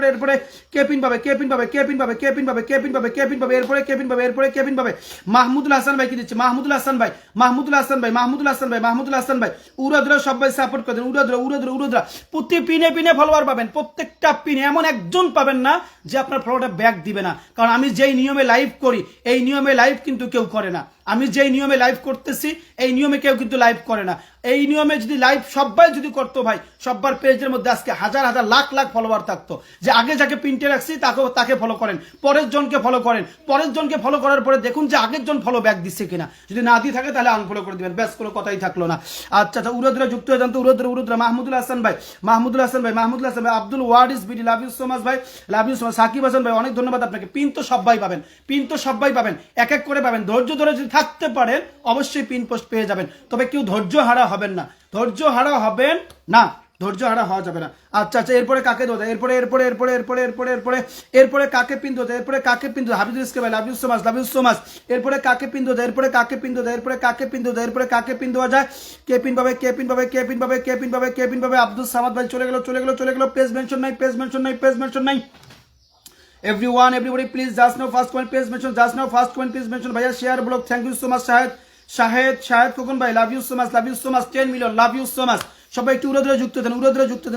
এরপরে কে পিন পাবে এরপরে কে পিন পাবে মাহমুদুল হাসান ভাই কি দিচ্ছে মাহমুদুল হাসান ভাই উড়াদুরা সবাই সাপোর্ট করে দেন উড়াদুরা প্রতি পিনে ফলোয়ার পাবেন প্রত্যেকটা পিনে এমন একজন পাবেন না যে আপনার ফলোটা ব্যাক দিবে না কারণ আমি যেই নিয়মে লাইভ করি এই নিয়মে লাইভ কিন্তু কেউ করে না আমি যেই নিয়মে লাইভ করতেছি এই নিয়মে কেউ কিন্তু লাইভ করে না এই নিয়মে যদি লাইভ সবাই যদি করতো ভাই সবার পেজের মধ্যে আজকে হাজার লাখ ফলোয়ার থাকতো যে আগে যাকে পিনটে রাখছি তাকে ফলো করেন পরের জনকে ফলো করার পরে দেখুন যে আগের জন ফলো ব্যাক দিচ্ছে কিনা যদি না দিয়ে থাকে তাহলে আনফলো করে দিবেন ব্যাস কোনো কথাই থাকলো না আচ্ছা উড়াদুরা যুক্ত হয়ে যান তো উড়াদুরা মাহমুদুল হাসান ভাই Abdul Waris BD love you so much ভাই love you so much Shakib Hasan ভাই অনেক ধন্যবাদ আপনাকে পিন তো সবাই পাবেন এক এক করে পাবেন ধৈর্য ধরে যদি থাকতে পারেন অবশ্যই পিন পোস্ট পেয়ে যাবেন তবে কেউ ধৈর্য হারা হবেন না ধৈর্য হারা হওয়া যাবে না আচ্ছা এরপরে কাকে দেওয়া যায় এরপরে কাকে পিন দেওয়া যায় হাবিবুল ইসকে ভাই লাভ ইউ সো মাচ এরপরে কাকে পিন দেওয়া যায় এরপরে কাকে পিন দেওয়া যায় কে পিন পাবে আব্দুল সামাদ ভাই চলে গেল পেজ মেনশন নাই everybody please just now first comment page mention bhaiya share blog thank you so much shahid kokon bhai love you so much 10 million love you so much সবাই একটু উড়াদুরা যুক্ত দেন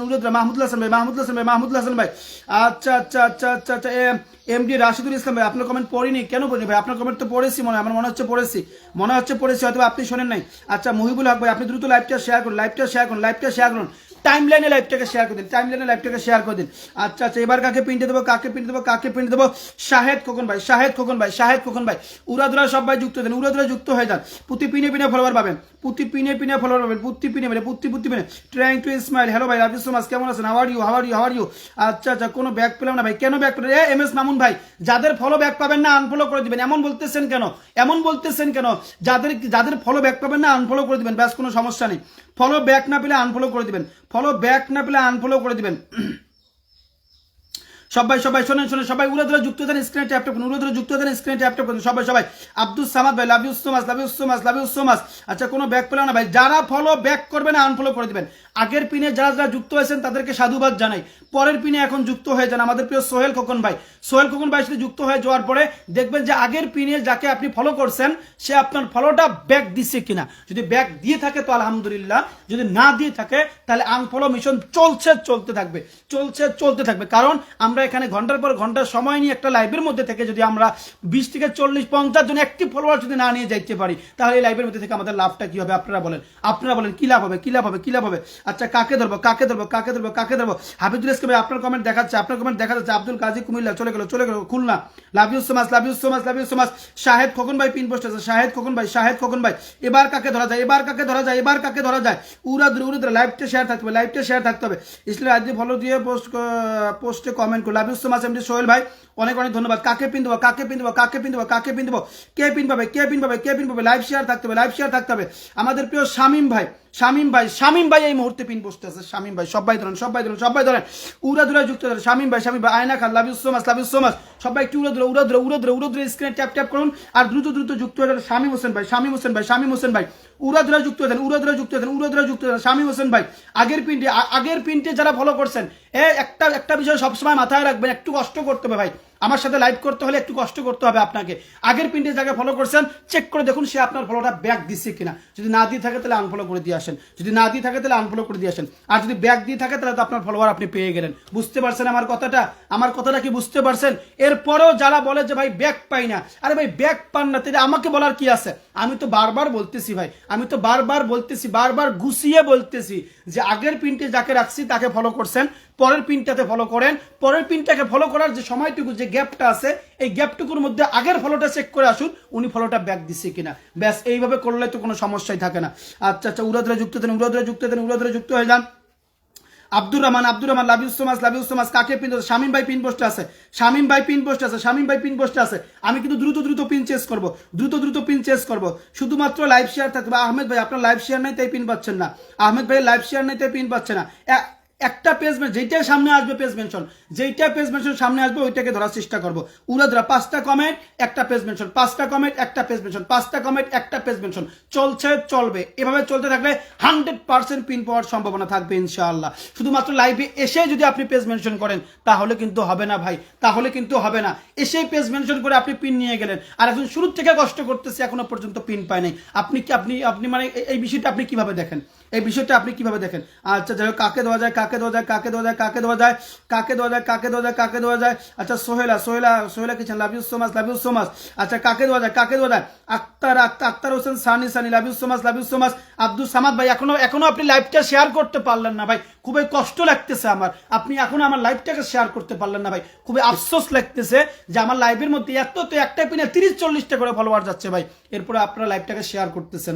উড়াদুরা মাহমুদুল হাসান ভাই আচ্ছা এমডি রাশিদুল ইসলাম ভাই আপনার কমেন্ট পড়িনি কেন পড়িনি ভাই আপনার কমেন্ট তো পড়েছি আমার মনে হচ্ছে পড়েছি হয়তো আপনি শোনেন নাই আচ্ছা মহিবুল হক ভাই আপনি দ্রুত লাইভটা শেয়ার করুন টাইমলাইনে লাইভটাকে শেয়ার করে দিন আচ্ছা এবার কাকে পিনতে দেবো শাহেদ খোকন ভাই উড়াদুরা সবাই যুক্ত দেন উড়াদুরা যুক্ত হয়ে যান প্রতি পিনে ফলোয়ার পাবেন প্রতি পিনে ট্রাইং টু স্মাইল হ্যালো ভাই লাভ ইউ সো মাচ কেমন আছেন হাউ আর ইউ আচ্ছা কোনো ব্যাক পেলাম না ভাই কেন ব্যাক পেলেন এম এস মামুন ভাই যাদের ফলো ব্যাক পাবেন না আনফলো করে দিবেন এমন বলতেছেন কেন যাদের ফলো ব্যাক পাবেন না আনফলো করে দিবেন ব্যাস কোনো সমস্যা নেই ফলো ব্যাক না পেলে আনফলো করে দিবেন সবাই শোনেন সবাই উড়াদুরা যুক্ত দেন স্ক্রিনে ট্যাপ করুন সবাই আব্দুল সামাদ ভাই লাভ ইউ সো মাচ আচ্ছা কোনো ব্যাক পেলাম না ভাই যারা ফলো ব্যাক করবে না আনফলো করে দিবেন আগের পিনে যারা যুক্ত হয়েছেন তাদেরকে সাধুবাদ জানাই পরের পিনে এখন যুক্ত হয়ে যান আমাদের প্রিয় সোহেল খোকন ভাই সাথে যুক্ত হয়ে যাওয়ার পরে দেখবেন যে আগের পিনে যাকে আপনি ফলো করছেন সে আপনার ফলোটা ব্যাক দিচ্ছে কিনা যদি ব্যাক দিয়ে থাকে তো আলহামদুলিল্লাহ যদি না দিয়ে থাকে তাহলে আনফলো মিশন চলতে থাকবে কারণ আমরা এখানে ঘন্টার পর ঘন্টা সময় নিয়ে একটা লাইভের মধ্যে থেকে যদি আমরা 20 থেকে 40-50 জন অ্যাক্টিভ ফলোয়ার যদি না নিয়ে যাইতে পারি তাহলে এই লাইভের মধ্যে থেকে আমাদের লাভটা কি হবে আপনারা বলেন কি লাভ হবে আচ্ছা কাকে ধরবো হাবিবুল ইসকে ভাই আপনার কমেন্ট দেখাচ্ছে আব্দুল কাজী কুমিল্লা চলে গেল Khulna love you so much Shahed Khokon ভাই পিন পোস্ট আছে শাহেদ খোকন ভাই এবার কাকে ধরা যায় উড়াদুরা লাইভটা শেয়ার থাকতে হবে इसलिए আজকে ফলো দিয়ে পোস্টে কমেন্ট করুন love you so much MD Sohel ভাই অনেক ভাই কাকে পিন দেবো কে পিন পাবে লাইভ শেয়ার থাকতে হবে আমাদের প্রিয় শামিম ভাই এই মুহূর্তে পিন পোস্টে আছে শামিম ভাই সবাই ধরেন উড়াদুরা যুক্ত ধরেন শামিম ভাই আয়না খান লাভ ইউ সো মাচ সবাই একটু উড়াদুরা স্ক্রিনে ট্যাপ করুন আর দ্রুত যুক্ত হয়ে যান শামিম হোসেন ভাই উড়াদুরা যুক্ত দেন শামিম হোসেন ভাই আগের পিনটে যারা ফলো করছেন একটা বিষয় সবসময় মাথায় রাখবেন একটু কষ্ট করতে হবে ভাই আমার সাথে লাইভ করতে হলে একটু কষ্ট করতে হবে আপনাকে আগের পিনটে যাকে ফলো করছেন চেক করে দেখুন সে আপনার ফলোটা ব্যাক দিচ্ছে কিনা যদি না দিয়ে থাকে তাহলে আনফলো করে দিয়ে আসেন আর যদি ব্যাক দিয়ে থাকে তাহলে তো আপনার ফলোয়ার আপনি পেয়ে গেলেন বুঝতে পারছেন আমার কথাটা কি বুঝতে পারছেন এরপরেও যারা বলে যে ভাই ব্যাক পাই না আরে ভাই ব্যাক পান না তাহলে আমাকে বলার কি আছে আমি তো বারবার বলতেছি ভাই বারবার গুছিয়ে বলতেছি যে আগের পিনটে যাকে রাখছি তাকে ফলো করছেন পরের পিনটাতে ফলো করেন পরের পিনটাকে ফলো করার যে সময়টুকু যে গ্যাপটা আছে এই গ্যাপটুকুর মধ্যে আগের ফলোটা চেক করে আসুন উনি ফলোটা ব্যাক দিচ্ছে কিনা ব্যাস এইভাবে করলে তো কোনো সমস্যাই থাকে না আচ্ছা উড়াদুরা যুক্ত হয়ে যান Abdur Rahman love you so much কাকে পিন শামিম ভাই পিন পোস্টে আছে আমি কিন্তু দ্রুত পিন চেঞ্জ করব শুধুমাত্র লাইভ শেয়ার থাকবে আহমেদ ভাই আপনার লাইভ শেয়ার নাই তাই পিন পাচ্ছেন না একটা পেজ যেইটা সামনে আসবে পেজ মেনশন, যেইটা পেজ মেনশন সামনে আসবে ওইটাকে ধরার চেষ্টা করবো। উড়াধুরা 5টা কমেন্ট একটা পেজ মেনশন, 5টা কমেন্ট একটা পেজ মেনশন, 5টা কমেন্ট একটা পেজ মেনশন, চলছে চলবে। এভাবে চলতে থাকলে 100% পিন পাওয়ার সম্ভাবনা থাকবে ইনশাআল্লাহ। শুধুমাত্র লাইভে এসে যদি আপনি পেজ মেনশন করেন তাহলে কিন্তু হবে না ভাই, তাহলে কিন্তু হবে না। এসেই পেজ মেনশন করে আপনি পিন নিয়ে গেলেন, আর এখন শুরু থেকে কষ্ট করতেছে এখনো পর্যন্ত পিন পায় নাই। আপনি কি আপনি মানে এই বিষয়টা আপনি কিভাবে দেখেন, এই বিষয়টা আপনি কিভাবে দেখেন? আচ্ছা যাই হোক, কাকে দেওয়া যায়, কাকে দেওয়া যায়, কাকে দেওয়া যায়, কাকে দেওয়া যায়, কাকে দেওয়া যায়, কাকে দেওয়া যায়, কাকে দেওয়া যায়? আচ্ছা Sohela kitchen, love you so much, love you so much. আচ্ছা কাকে দেওয়া যায়, কাকে দেওয়া যায়? Akhtar Hossain Sunny, love you so much, love you so much. Abdul Samad ভাই, এখনো আপনি লাইভটা শেয়ার করতে পারলেন না ভাই, খুবই কষ্ট লাগতেছে আমার। আপনি এখনো আমার লাইভটাকে শেয়ার করতে পারলেন না ভাই, খুবই আফসোস লাগতেছে যে আমার লাইভের মধ্যে এত তো একটা পিনে 30-40টা করে ফলোয়ার যাচ্ছে ভাই, এরপরে আপনারা লাইভটাকে শেয়ার করতেছেন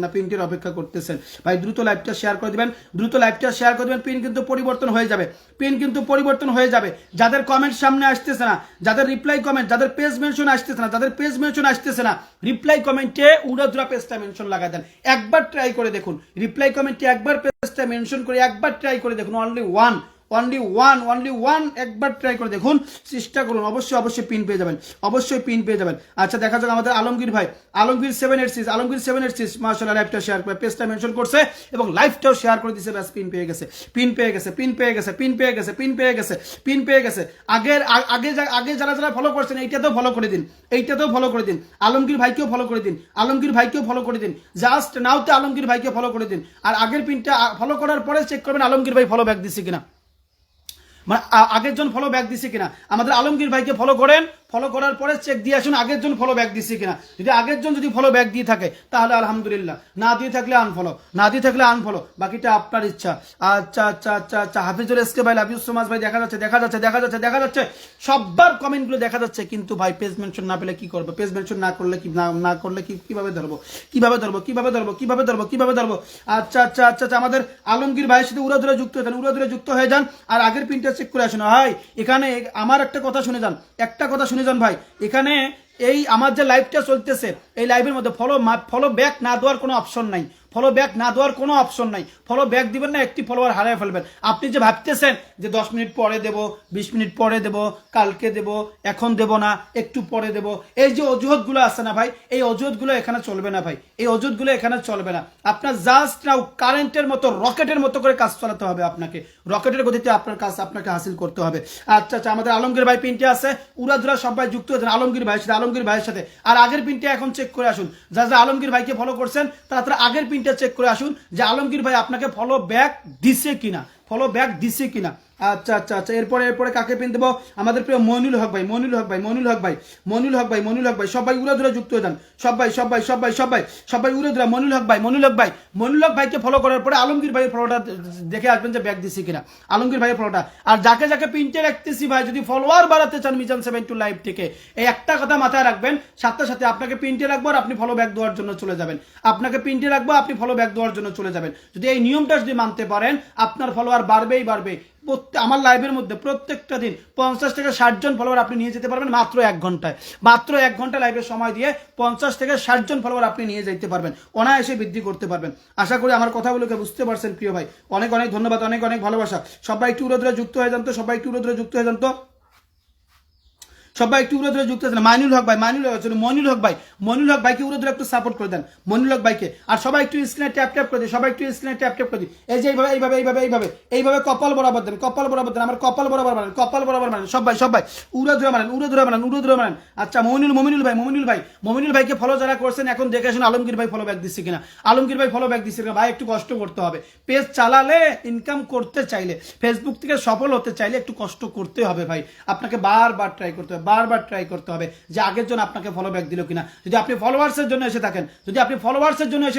না, পিনটির অপেক্ষা করতেছেন ভাই। দ্রুত লাইভটা শেয়ার করে দিবেন, দ্রুত লাইভটা শেয়ার করে দিবেন। পিন কিন্তু পরিবর্তন হয়ে যাবে, পিন কিন্তু পরিবর্তন হয়ে যাবে। যাদের কমেন্ট সামনে আসতেছে না, যাদের রিপ্লাই কমেন্ট, যাদের পেজ মেনশন আসতেছে না, যাদের পেজ মেনশন আসতেছে না, রিপ্লাই কমেন্টে উড়াধুরা পেজটা মেনশন লাগাই দেন। একবার ট্রাই করে দেখুন, রিপ্লাই কমেন্টে একবার পেজটা মেনশন করে একবার ট্রাই করে দেখুন। অনলি ওয়ান একবার ট্রাই করে দেখুন, চেষ্টা করুন, অবশ্যই পিন পেয়ে যাবেন, অবশ্যই পিন পেয়ে যাবেন। আচ্ছা দেখা যাক আমাদের আলমগীর ভাই, আলমগীর 786 মাশাআল্লাহ লাইভটা শেয়ার করে পেজটা মেনশন করছে এবং লাইভটাও শেয়ার করে দিয়েছে, ব্যাস পিন পেয়ে গেছে। আগে যারা ফলো করছেন এইটাতেও ফলো করে দিন, আলমগীর ভাইকেও ফলো করে দিন, জাস্ট নাওতে আলমগীর ভাইকে ফলো করে দিন। আর আগের পিনটা ফলো করার পরে চেক করবেন আলমগীর ভাই ফলো ব্যাক দিচ্ছে কিনা, মানে আগের জন ফলো ব্যাক দিছে কিনা। আমাদের আলমগীর ভাইকে ফলো করেন, ফলো করার পরে চেক দিয়ে আসুন আগের জন ফলো ব্যাক দিচ্ছে কিনা। যদি আগের জন যদি ফলো ব্যাক দিয়ে থাকে তাহলে আলহামদুলিল্লাহ, না দিয়ে থাকলে আনফলো, বাকিটা আপনার ইচ্ছা। আচ্ছা হাফিজুল এসকে ভাই, লাভ ইউ সো মাচ ভাই। দেখা যাচ্ছে সবার কমেন্টগুলো দেখা যাচ্ছে, কিন্তু ভাই পেজ মেনশন না পেলে কি করবে, পেজ মেনশন না করলে কিভাবে ধরবো। আচ্ছা আমাদের আলমগীর ভাইয়ের সাথে উড়াধুরা যুক্ত হয়ে যান আর আগের পিনটা চেক করে আসুন ভাই। এখানে আমার একটা কথা শুনে যান ভাই, এখানে এই আমার যে লাইভটা চলতেছে এই লাইভের মধ্যে ফলো ব্যাক না দেওয়ার কোনো অপশন নাই, ফলো ব্যাক দিবেন না, একটি ফলোয়ার হারিয়ে ফেলবেন। আপনি যে ভাবতেছেন যে 10 মিনিট পরে দেব, 20 মিনিট পরে দেব, কালকে দেব, এখন দেব না, একটু পরে দেব, এই যে অজুহাতগুলো আছে না ভাই, এই অজুহাতগুলো এখানে চলবে না ভাই, আপনার জাস্ট নাও কারেন্টের মতো, রকেটের মতো করে কাজ চালাতে হবে আপনাকে, রকেটের গতিতে আপনার কাজ আপনাকে হাসিল করতে হবে। আচ্ছা আমাদের আলমগীর ভাই পিনটি আছে, উড়াধুরা সবাই যুক্ত হয়েছেন আলমগীর ভাইয়ের সাথে। আর আগের পিনটা এখন চেক করে আসুন, যারা আলমগীর ভাইকে ফলো করছেন তারা আগের পিনটা চেক করে আসুন যে আলমগীর ভাই আপনাকে ফলো ব্যাক দিছে কিনা। আচ্ছা এরপরে কাকে পিন দেবো? আমাদের প্রিয় মইনুল হক ভাই, সবাই উড়াধুরা যুক্ত হয়ে যান, সবাই উড়াধুরা। মইনুল হক ভাইকে ফলো করার পরে আলমগীর ভাইয়ের ফলোটা দেখে আসবেন যে ব্যাক দিছে কিনা, আলমগীর ভাইয়ের ফলোটা। আর যাকে পিনটে রাখতেছি ভাই, যদি ফলোয়ার বাড়াতে চান মিজান 72 লাইভ থেকে, এই একটা কথা মাথায় রাখবেন, সাথে আপনাকে পিনটে রাখবো আর আপনি ফলো ব্যাক দেওয়ার জন্য চলে যাবেন, যদি এই নিয়মটা যদি মানতে পারেন আপনার ফলোয়ার বাড়বে। আমার লাইভের মধ্যে প্রত্যেকটা দিন 50 থেকে 60 জন ফলোয়ার আপনি নিয়ে যেতে পারবেন মাত্র 1 ঘন্টা লাইভের সময় দিয়ে 50 থেকে 60 জন ফলোয়ার আপনি নিয়ে যেতে পারবেন, অনায়াসে বৃদ্ধি করতে পারবেন। আশা করি আমার কথাগুলোকে বুঝতে পারছেন প্রিয় ভাই, অনেক ধন্যবাদ, অনেক ভালোবাসা। সবাই একটু উড়াধুরা যুক্ত হয়ে যান তো, সবাই একটু উড়াধুরা যুক্ত হয়ে আছেন। মইনুল হক ভাইকে উড়াধুরা একটু সাপোর্ট করে দেন, মইনুল হক ভাইকে। আর সবাই একটু স্ক্রিনে ট্যাপ করে দিন, এই যে এইভাবে কপাল বরাবর দেন, আমার কপাল বরাবর মানেন, সবাই উড়াধুরা মানেন। আচ্ছা মমিনুল ভাইকে ফলো যারা করছেন এখন দেখে আসুন আলমগীর ভাই ফলো ব্যাক দিচ্ছে কিনা, ভাই একটু কষ্ট করতে হবে, পেজ চালালে ইনকাম করতে চাইলে, ফেসবুক থেকে সফল হতে চাইলে একটু কষ্ট করতে হবে ভাই, আপনাকে বারবার ট্রাই করতে হবে যে আগের জন আপনাকে ফলো ব্যাক দিল কিনা। যদি আপনি ফলোয়ার্সের জন্য এসে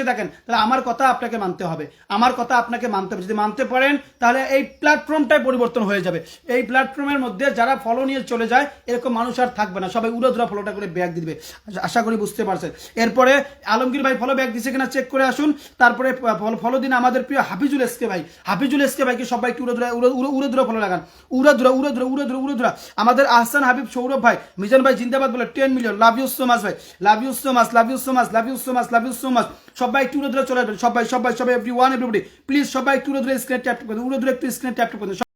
থাকেন তাহলে আমার কথা আপনাকে মানতে হবে, যদি মানতে পারেন তাহলে এই প্ল্যাটফর্মটাই পরিবর্তন হয়ে যাবে। এই প্ল্যাটফর্মের মধ্যে যারা ফলো নিয়ে চলে যায় এরকম মানুষ আর থাকবে না, সবাই উড়াধুরা ফলোটা করে ব্যাক দিবে। আশা করি বুঝতে পারছেন। এরপরে আলমগীর ভাই ফলো ব্যাক দিছে কিনা চেক করে আসুন, তারপরে ফলো দিন আমাদের প্রিয় হাফিজুল এসকে ভাইকে সবাই একটু উড়াধুরা ফলো লাগান, উড়াধুরা। আমাদের আহসান হাবিব সৌরভ সৌরভ ভাই, মিজান ভাই জিন্দাবাদ বলে 10 million, love you so much ভাই, love you so much, love you so much, love you so much, love you so much. সবাই একটু উড়ে ধরে চলে আসবেন, সবাই এভরিওয়ান এভরিবডি প্লিজ, সবাই একটু উড়ে ধরে স্ক্রিনে ট্যাপ করে, উড়ে ধরে একটু স্ক্রিনে ট্যাপ করে।